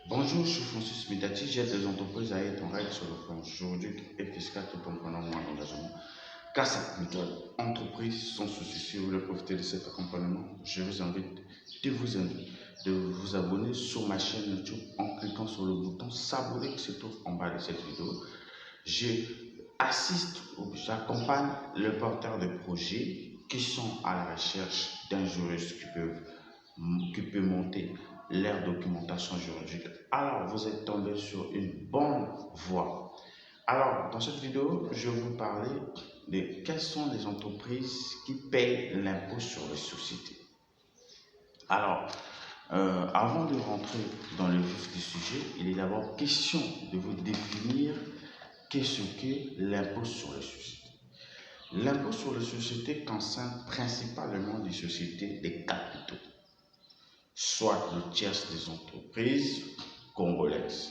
Bonjour, je suis Francis Medati, j'aide les entreprises à être en règle sur le plan juridique et fiscal tout en prenant moins d'engagement. Car cette méthode, entreprise sans souci, si vous voulez profiter de cet accompagnement, je vous invite de vous abonner sur ma chaîne YouTube en cliquant sur le bouton s'abonner qui se trouve en bas de cette vidéo. J'accompagne les porteurs de projets qui sont à la recherche d'un juriste qui peut monter leur documentation juridique. Alors, vous êtes tombé sur une bonne voie. Alors, dans cette vidéo, je vais vous parler de quelles sont les entreprises qui payent l'impôt sur les sociétés. Alors, avant de rentrer dans le vif du sujet, il est d'abord question de vous définir qu'est-ce que l'impôt sur les sociétés. L'impôt sur les sociétés concerne principalement les sociétés des capitaux, soit le tiers des entreprises congolaises.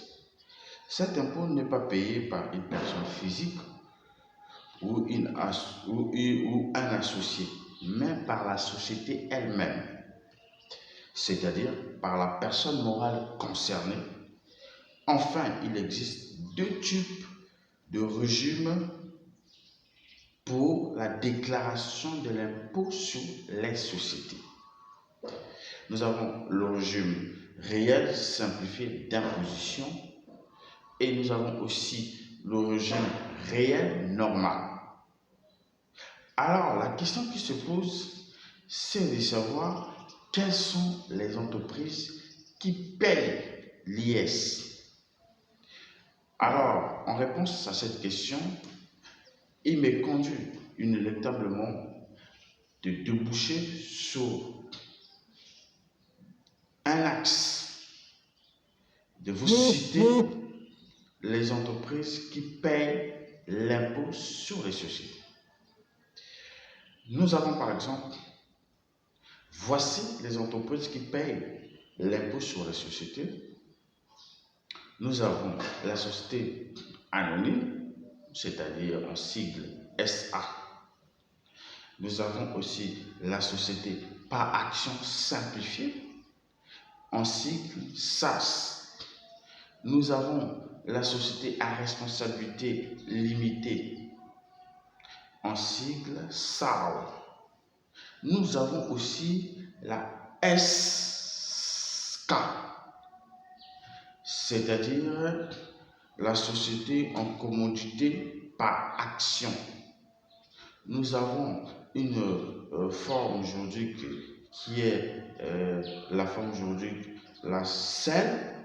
Cet impôt n'est pas payé par une personne physique ou un associé, mais par la société elle-même, c'est-à-dire par la personne morale concernée. Enfin, il existe deux types de régimes pour la déclaration de l'impôt sur les sociétés. Nous avons le régime réel simplifié d'imposition et nous avons aussi le régime réel normal. Alors, la question qui se pose, c'est de savoir quelles sont les entreprises qui payent l'IS. Alors, en réponse à cette question, il m'est conduit inéluctablement de déboucher sur un axe, de vous citer les entreprises qui payent l'impôt sur les sociétés. Nous avons par exemple, voici les entreprises qui payent l'impôt sur les sociétés. Nous avons la société anonyme, c'est-à-dire en sigle SA. Nous avons aussi la société par action simplifiée, en sigle SAS. Nous avons la société à responsabilité limitée, en sigle SAO. Nous avons aussi la SK, c'est-à-dire la société en commodité par action. Nous avons une forme juridique qui est la forme juridique, la SEL,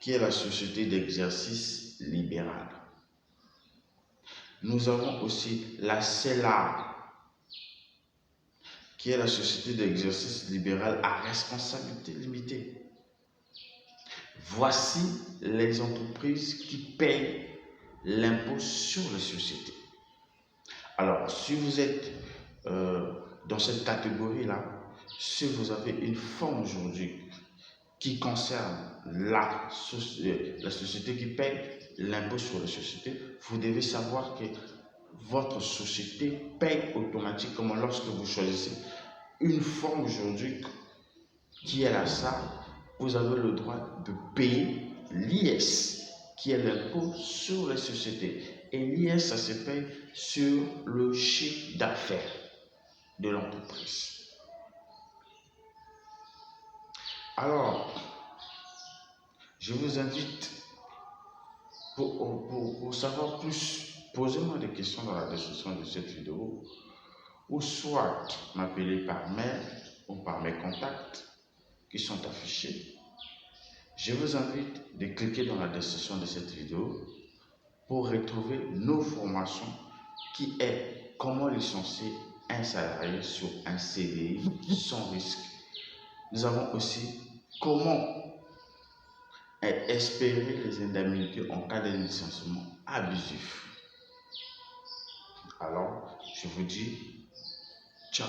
qui est la société d'exercice libéral. Nous avons aussi la CELA, qui est la société d'exercice libéral à responsabilité limitée. Voici les entreprises qui payent l'impôt sur les sociétés. Alors, si vous êtes dans cette catégorie-là, si vous avez une forme juridique qui concerne la société qui paye l'impôt sur les sociétés, vous devez savoir que votre société paye automatiquement lorsque vous choisissez une forme juridique qui est la SAR. Vous avez le droit de payer l'IS, qui est l'impôt sur les sociétés. Et l'IS, ça se paye sur le chiffre d'affaires de l'entreprise. Alors, je vous invite, pour savoir plus, posez-moi des questions dans la description de cette vidéo, ou soit m'appeler par mail ou par mes contacts qui sont affichés. Je vous invite de cliquer dans la description de cette vidéo pour retrouver nos formations qui est comment licencier un salarié sur un CDI sans risque. Nous avons aussi comment espérer les indemnités en cas de licenciement abusif. Alors, je vous dis ciao.